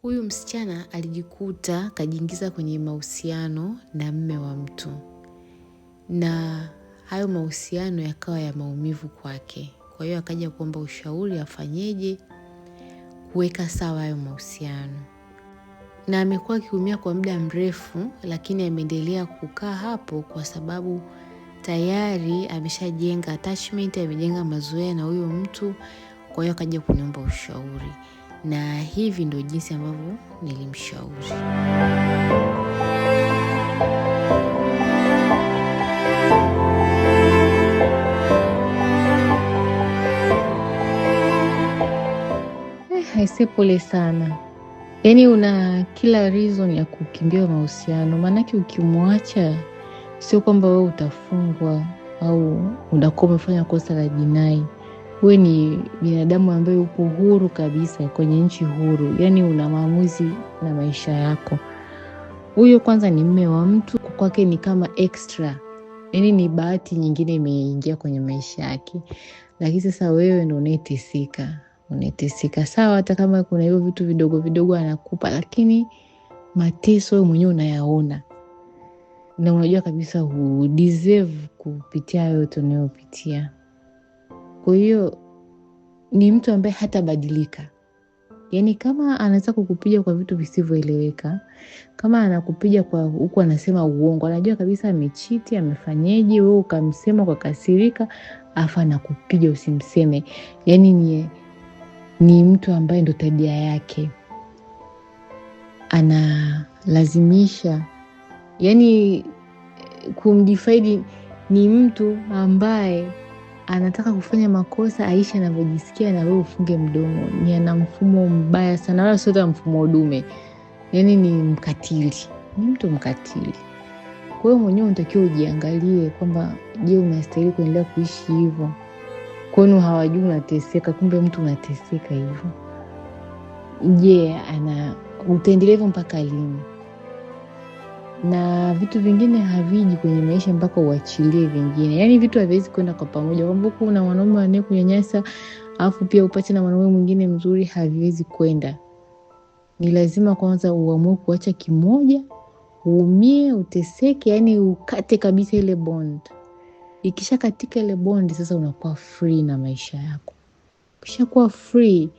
Huyu msichana alijikuta kajiingiza kwenye mahusiano na mume wa mtu, na hayo mahusiano yakawa ya maumivu kwake. Kwa hiyo akaja kuomba ushauri afanyeje kuweka sawa hayo mahusiano, na amekuwa akiumia kwa muda mrefu, lakini ameendelea kukaa hapo kwa sababu tayari ameshajenga attachment, amejenga mazoea na huyo mtu. Kwa hiyo akaja kuniomba ushauri, na hivi ndio jinsi ambavyo nilimshauri. Haise, pole sana. Yaani una kila reason ya kukimbia mahusiano, maanake ukimwacha sio kwamba wewe utafungwa au unakuwa umefanya kosa la jinai. Wewe ni binadamu ambaye upo huru kabisa kwenye nchi huru, yaani una maamuzi na maisha yako. Huyo kwanza ni mume wa mtu, kwake ni kama extra, yaani ni bahati nyingine imeingia kwenye maisha yake. Lakini sasa wewe ndio unateseka. Sawa, hata kama kuna hiyo vitu vidogo vidogo anakupa, lakini mateso wewe mwenyewe unayaona na unajua kabisa hu deserve kupitia yote unayopitia. Kwa hiyo ni mtu ambaye hatabadilika. Yaani kama anaweza kukupiga kwa vitu visivyoeleweka, kama anakupiga kwa huko anasema uongo, anajua kabisa amechiti, amefanyaje, wewe ukamsema kwa kasirika, afa anakupiga usimseme. Yaani ni mtu ambaye ndo tabia yake. Analazimisha, yaani kumdefine ni mtu ambaye anataka kufanya makosa Aisha anavyojisikia na wewe ufunge mdomo. Ni ana mfumo mbaya sana, wala sio mfumo dume. Yaani ni mkatili, ni mtu mkatili. Kwa hiyo mwenyewe unatakiwa ujiangalie kwamba je, unastahili kuendelea kuishi hivyo? Kwani hawajui unateseka, kumbe mtu unateseka hivyo. Je, utaendelea hivyo mpaka lini? Na vitu vingine haviji kwenye maisha mpaka uachilie vingine. Yaani vitu haviwezi kwenda kwa pamoja. Kwamba kuna mwanaume anayekunyanyasa alafu pia upate na mwanaume mwingine mzuri, haviwezi kwenda. Ni lazima kwanza uamue kuacha kimoja, uumie, uteseke, yaani ukate kabisa ile bond. Ikisha katika ile bond, sasa unakuwa free na maisha yako. Ukishakuwa free,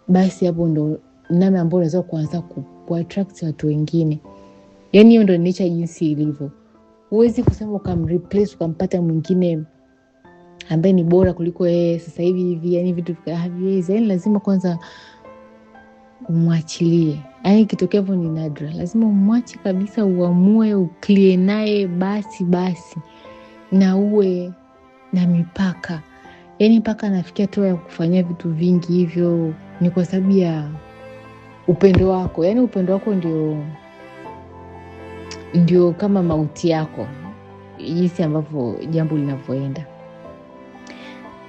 basi hapo ndo namna ambayo unaweza kuanza ku-attract watu wengine. Yaani hiyo ndo nature jinsi ilivyo. Huwezi kusema ukamreplace ukampata mwingine ambaye ni bora kuliko yeye sasa hivi, yaani vitu haviwezi. Yaani lazima kwanza umwachilie. Yaani kitokea hivyo ni nadra. Lazima umwache kabisa, uamue, uklie naye basi. Na uwe na mipaka. Yaani mpaka anafikia tu ya kufanyia vitu vingi hivyo ni kwa sababu ya upendo wako. Yaani upendo wako ndio kama mauti yako, jinsi ambavyo jambo linavyoenda.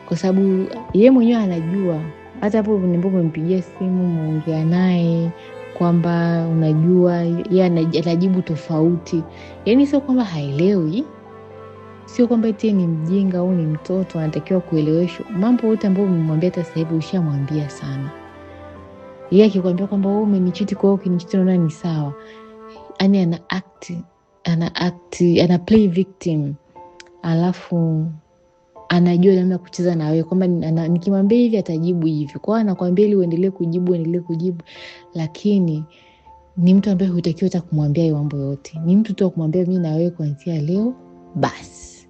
Kwa sababu yeye mwenyewe anajua. Hata hapo unapompigia simu muongea naye kwamba unajua yeye anajibu tofauti. Yaani sio kwamba haelewi, sio kwamba eti ni mjinga au ni mtoto anatakiwa kueleweshwa. Mambo yote ambayo umemwambia hata sasa hivi ushamwambia sana. Yeye akikwambia kwamba wewe umenichiti, kwa hiyo ukinichiti unaona ni sawa, yani ana play victim. Alafu anajua namna kucheza na wewe kwamba nikimwambia hivi atajibu hivi. Kwa hiyo anakuambia ili uendelee kujibu. Lakini ni mtu ambaye hutakiwi hata kumwambia hiyo mambo yote. Ni mtu tu kumwambia mimi na wewe kuanzia leo basi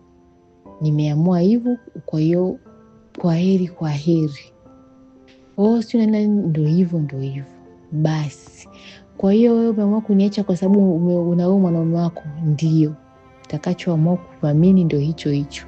nimeamua hivyo, kwa hiyo kwa heri. Sio ndio hivyo basi. Kwa hiyo wewe umeamua kuniacha kwa sababu unaoa mwanaume wako, ndio utakachoamua kuamini ndio hicho.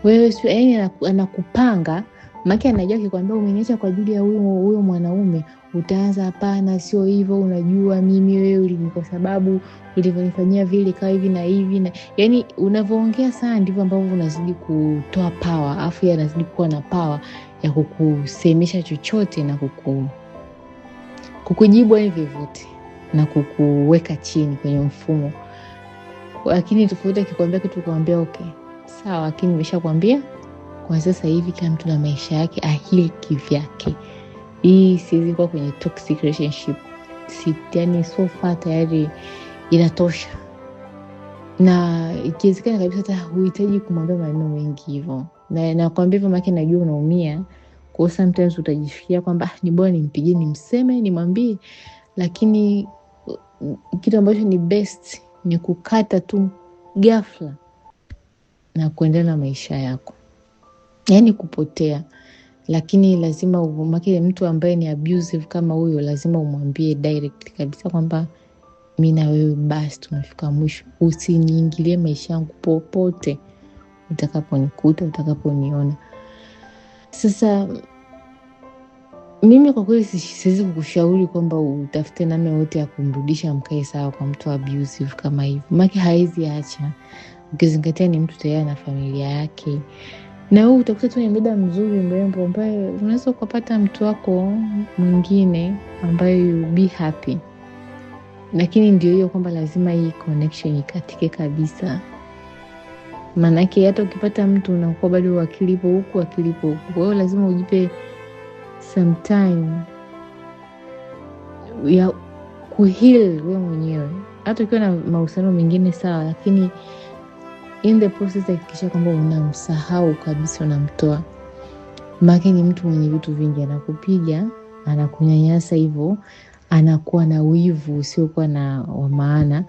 Wewe sio, yaani anakupanga, maana anajua kikwambia umeniacha kwa ajili ya huyo mwanaume, utaanza hapana sio hivyo, unajua mimi wewe ni kwa sababu ulivyonifanyia vile kawa hivi na hivi na, yaani unavyoongea sana ndivyo ambavyo unazidi kutoa power, afu anazidi kuwa na power ya kukusemesha chochote na kukujibu hivi vyote na kukuweka chini kwenye mfumo. Lakini tofauti akikwambia kitu kumwambia okay sawa, lakini nimeshakwambia kwa sasa hivi kila mtu na maisha yake ahili kivyake. Hii siwezi kuwa kwenye toxic relationship. yani so far tayari inatosha. Na ikiwezekana kabisa hata huhitaji kumwambia maneno mengi hivyo. Na nakwambia hivyo maana najua unaumia. Kwa sometimes utajifikiria kwamba ni bora nimpigie, nimseme, nimwambie, lakini kitu ambacho ni best ni kukata tu ghafla na kuendelea na maisha yako. Yani kupotea. Lakini lazima umake mtu ambaye ni abusive kama huyo, lazima umwambie direct kabisa kwamba mimi na wewe basi tumefika mwisho. Usiniingilie maisha yangu popote utakaponikuta, utakaponiona. Sasa mimi kwa kweli siwezi kukushauri kwamba utafute namna yote ya kumrudisha mkae sawa kwa mtu abusive kama hivyo. Maana haizi acha. Ukizingatia ni mtu tayari na familia yake. Na wewe utakuta tu ni muda mzuri mrembo ambaye unaweza kupata mtu wako mwingine ambaye you be happy. Lakini ndio hiyo kwamba lazima hii connection ikatike kabisa. Maanake hata ukipata mtu unakuwa bado akilipo huku. Kwa hiyo lazima ujipe some time ya kuheal wewe mwenyewe. Hata ukiwa na mahusiano mengine sawa, lakini in the process hakikisha kwamba unamsahau kabisa, unamtoa. Maana ni mtu mwenye vitu vingi, anakupiga, anakunyanyasa hivyo, anakuwa na wivu usiokuwa na wa maana,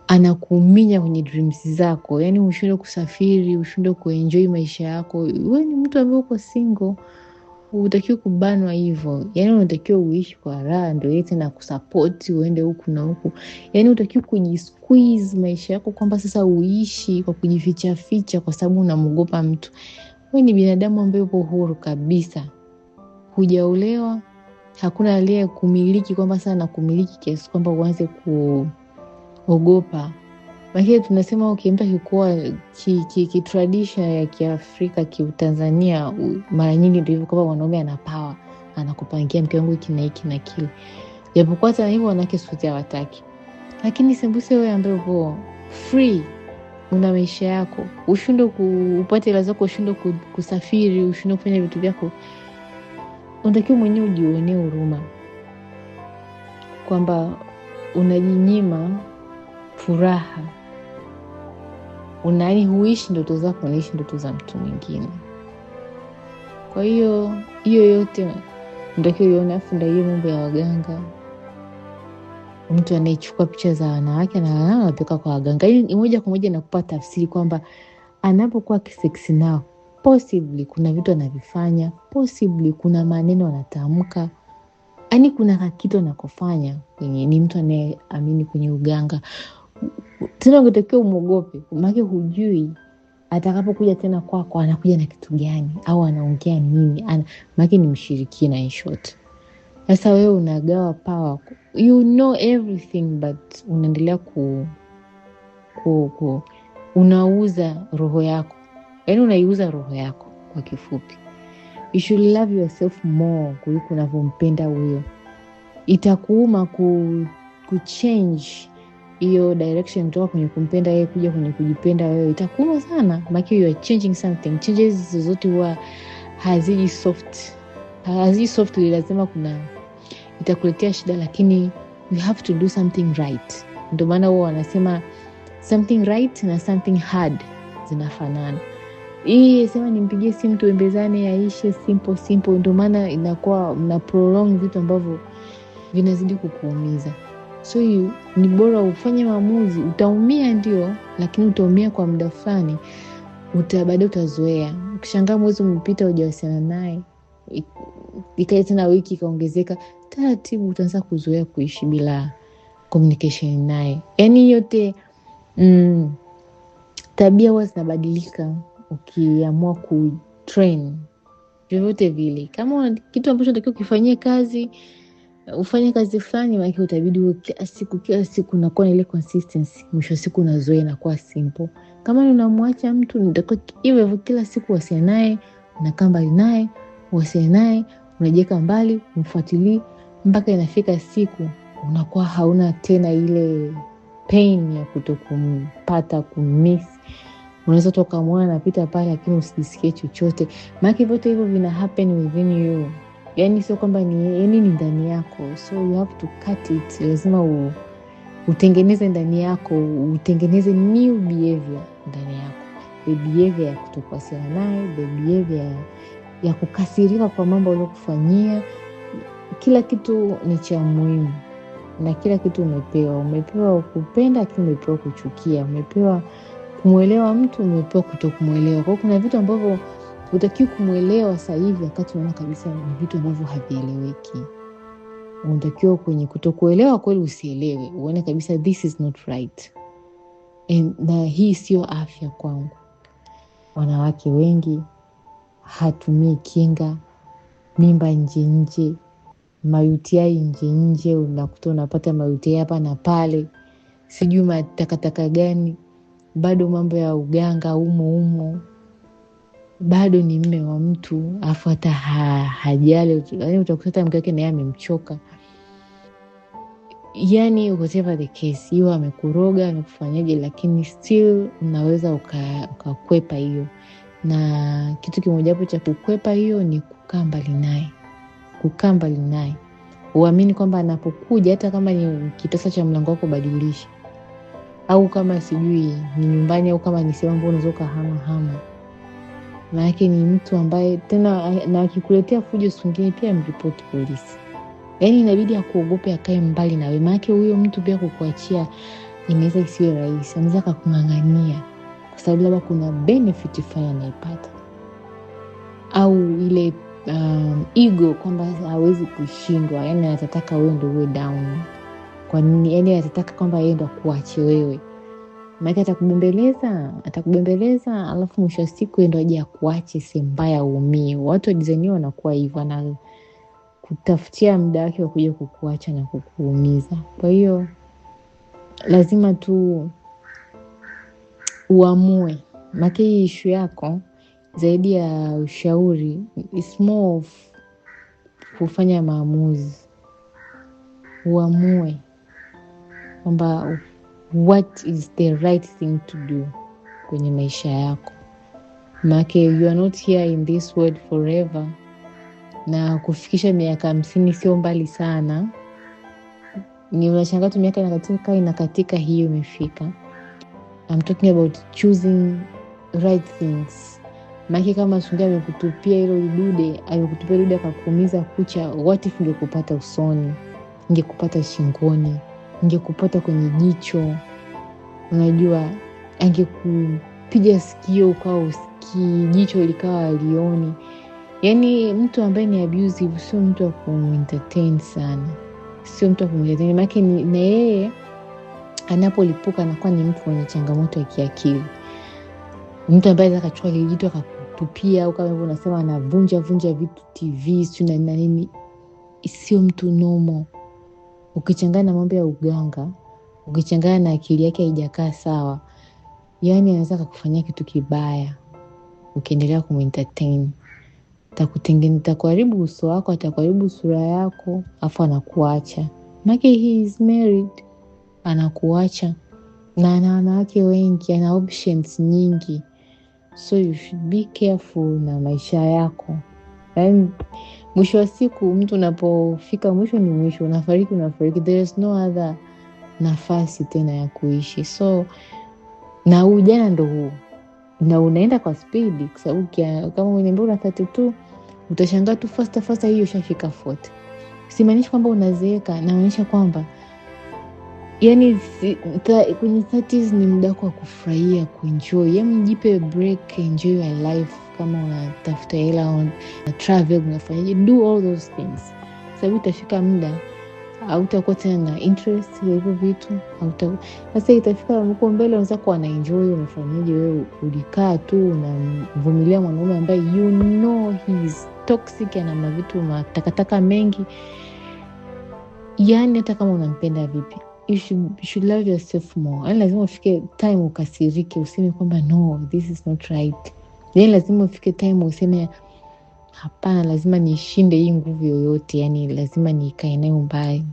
anakuminya kwenye dreams zako. Yani ushindwe kusafiri, ushindwe kuenjoy maisha yako. Wewe ni mtu ambaye uko single, unatakiwa kubanwa hivyo. Yani unatakiwa uishi kwa raha ndio yeye tena kusupport uende huku na huku. Yani unatakiwa kujisqueeze maisha yako kwamba sasa uishi kwa kujificha ficha kwa sababu unamuogopa mtu. Wewe ni binadamu ambaye upo huru kabisa. Hujaolewa, hakuna aliye kumiliki kwamba sana kumiliki kiasi kwamba uanze kuogopa. Maana tunasema mtu akikuwa tradition ya Kiafrika, Kitanzania, mara nyingi ndio hivyo kwamba mwanaume ana power, anakupangia mke wangu hiki na hiki na kile. Japokuwa hata hivyo wanawake sote hawataki. Lakini sembuse wewe ambaye uko free, una maisha yako, ushindwe kupata hela zako, ushindwe kusafiri, ushindwe kufanya vitu vyako, unatakiwa mwenyewe ujionee huruma kwamba unajinyima furaha. Unani huishi ndoto zako, unaishi ndoto za mtu mwingine. Kwa hiyo yote ndio uione. Afu ndio hiyo mambo ya waganga, mtu anayechukua picha za wanawake na anapeka kwa waganga. Hii moja kwa moja inakupa tafsiri kwamba anapokuwa kiseksi nao, possibly kuna vitu anavifanya, possibly kuna maneno anatamka, yani kuna kitu anakofanya kwenye ni mtu anayeamini kwenye uganga. Tena ungetakiwa umuogope, maana hujui atakapokuja tena kwako anakuja na kitu gani au anaongea nini. Maana ni mshirikina in short. Sasa wewe unagawa power, you know everything, but unaendelea unauza roho yako. Yani unaiuza roho yako kwa kifupi. You should love yourself more kuliko unavyompenda huyo. Itakuuma kuchange hiyo direction kutoka kwenye kumpenda yeye kuja kwenye kujipenda wewe. Itakuuma sana, maana you are changing something. Changes zote huwa haziji soft. Lazima itakuletea shida, lakini you have to do something right. Ndio maana wao wanasema something right na something hard zinafanana. Hii sema nimpigie simu tuembezane, yaishe simple. Ndio maana inakuwa mna prolong vitu ambavyo vinazidi kukuumiza. So ni bora ufanye maamuzi. Utaumia ndio, lakini utaumia kwa muda fulani. Baadaye utazoea. Ukishangaa mwezi umepita hujawasiliana naye, ikaja tena wiki kaongezeka, taratibu utaanza kuzoea kuishi bila communication naye. Yani yote tabia huwa zinabadilika ukiamua kutrain vyovyote vile. Kama kitu ambacho unatakiwa kufanyie kazi, ufanye kazi fulani, maana utabidi kila siku unakuwa na ile consistency. Mwisho siku unazoea na kuwa simple. Kama unamwacha mtu, ndio hivyo kila siku wasiliana naye, unakaa mbali naye, wasiliana naye, unajiweka mbali, umfuatilie mpaka inafika siku unakuwa hauna tena ile pain ya kutokumpata, kumiss. Unaweza toka mwana anapita pale lakini usisikie chochote. Maana vyote hivyo vina happen within you. Yani sio kwamba ni ndani yako, so you have to cut it. Lazima utengeneze ndani yako, utengeneze new behavior ndani yako, the behavior ya kutokuwasiliana naye, the behavior ya kukasirika kwa mambo aliyokufanyia. Kila kitu ni cha muhimu na kila kitu umepewa kupenda, lakini umepewa kuchukia, umepewa kumuelewa mtu, umepewa kutokumuelewa. Kwa hiyo kuna vitu ambavyo hutakiwi kumuelewa sasa hivi wakati unaona kabisa ni vitu ambavyo havieleweki. Unatakiwa kwenye kutokuelewa kweli usielewe, uone kabisa this is not right, na hii sio afya kwangu. Wanawake wengi hatumii kinga, mimba nje, UTI nje, unakuta unapata UTI hapa na pale, sijui matakataka gani, bado mambo ya uganga umo, bado ni mme wa mtu afu hata hajali. Yani utakuta mke wake naye amemchoka. Yani whatever the case, hiyo amekuroga, amekufanyaje, lakini still unaweza ukakwepa hiyo. Na kitu kimoja hapo cha kukwepa hiyo ni kukaa mbali naye. Uamini kwamba anapokuja, hata kama ni kitasa cha mlango wako badilisha, au kama sijui ni nyumbani au kama ni sehemu ambayo unaweza hama. Maana ni mtu ambaye tena, na akikuletea fujo sungine pia mripoti polisi. Yani inabidi akuogope, akae mbali nawe. Maana huyo mtu pia kukuachia inaweza isiwe rahisi, anaweza kukung'ang'ania kwa sababu labda kuna benefit fulani anaipata, au ile ego kwamba hawezi kushindwa. Yani atataka wewe ndio uwe down. Kwa nini? Yani atataka kwamba yeye ndio akuache wewe. Maana atakubembeleza alafu mwisho wa siku ndio aje akuache sehemu mbaya uumie. Watu wa design wanakuwa hivyo, na kutafutia muda wake wa kuja kukuacha na kukuumiza. Kwa hiyo lazima tu uamue. Maana hii issue yako zaidi ya ushauri, it's more of kufanya maamuzi. Uamue kwamba what is the right thing to do kwenye maisha yako. Maana you are not here in this world forever, na kufikisha miaka 50 sio mbali sana. Ni unashangaa tu miaka inakatika hiyo imefika. I'm talking about choosing right things. Maana kama Sungai amekutupia hilo dude, akakuumiza kucha, what if ingekupata usoni, ingekupata shingoni, ingekupata kwenye jicho, unajua, angekupiga sikio ukawa usikii, jicho likawa alioni. Yani mtu ambaye ni abusive sio mtu wa kumentertain sana, sio mtu wa kumentertain. Maana na yeye anapolipuka anakuwa ni mtu mwenye changamoto ya kiakili. Mtu ambaye akachukua kijito akakutupia, au kama hivyo unasema anavunja vitu, TV sio na nini, sio mtu normal. Ukichanganya na mambo ya uganga, ukichanganya na akili yake haijakaa sawa, yani anaweza kukufanyia kitu kibaya ukiendelea kumentertain. Atakuharibu uso wako, atakuharibu sura yako, afu anakuacha. Maana he is married, anakuacha. Na ana wanawake wengi, ana options nyingi. So you should be careful na maisha yako. Yani mwisho wa siku mtu unapofika mwisho ni mwisho, unafariki. There is no other nafasi tena ya kuishi. So na ujana ndo huu, na unaenda kwa speed, kwa sababu kama mwenye mbona 32 utashangaa tu fasta hiyo ushafika 40. Simaanishi kwamba unazeeka, naonyesha kwamba yani kwenye 30s ni muda wa kufurahia, kuenjoy. Yani jipe break, enjoy your life. Kama unatafuta hela, una travel, unafanyaje, do all those things. Sababu utafika muda hautakuwa tena na interest ya hivyo vitu. Sasa itafika huko mbele unaweza kuwa na enjoy, unafanyaje wewe ulikaa tu unavumilia mwanaume ambaye you know he is toxic, ana mavitu matakataka mengi. Yani hata kama unampenda vipi, you should love yourself more. Yani lazima ufike time ukasirike, useme kwamba no, this is not right. Yani lazima ufike time useme hapana, lazima nishinde hii nguvu yoyote, yani lazima nikae nayo mbali.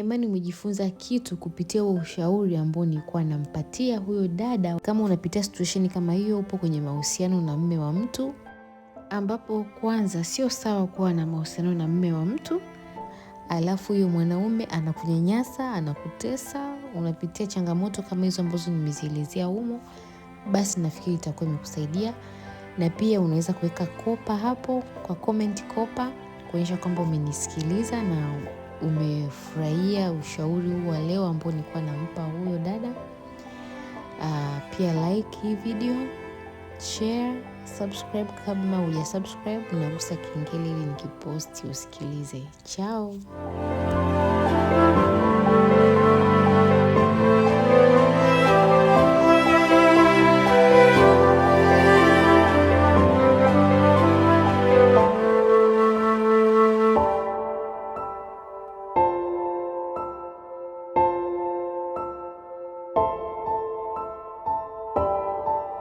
imani umejifunza kitu kupitia huo ushauri ambao nilikuwa nampatia huyo dada. Kama unapitia situation kama hiyo, upo kwenye mahusiano na mume wa mtu, ambapo kwanza sio sawa kuwa na mahusiano na mume wa mtu alafu huyo mwanaume anakunyanyasa, anakutesa, unapitia changamoto kama hizo ambazo nimezielezea humo, basi nafikiri itakuwa imekusaidia. Na pia unaweza kuweka kopa hapo kwa comment kopa kuonyesha kwamba umenisikiliza na umefurahia ushauri huu wa leo ambao nilikuwa nampa huyo dada. Pia like hii video, share, subscribe kama hujasubscribe, na gusa kengele ili nikiposti usikilize. Ciao.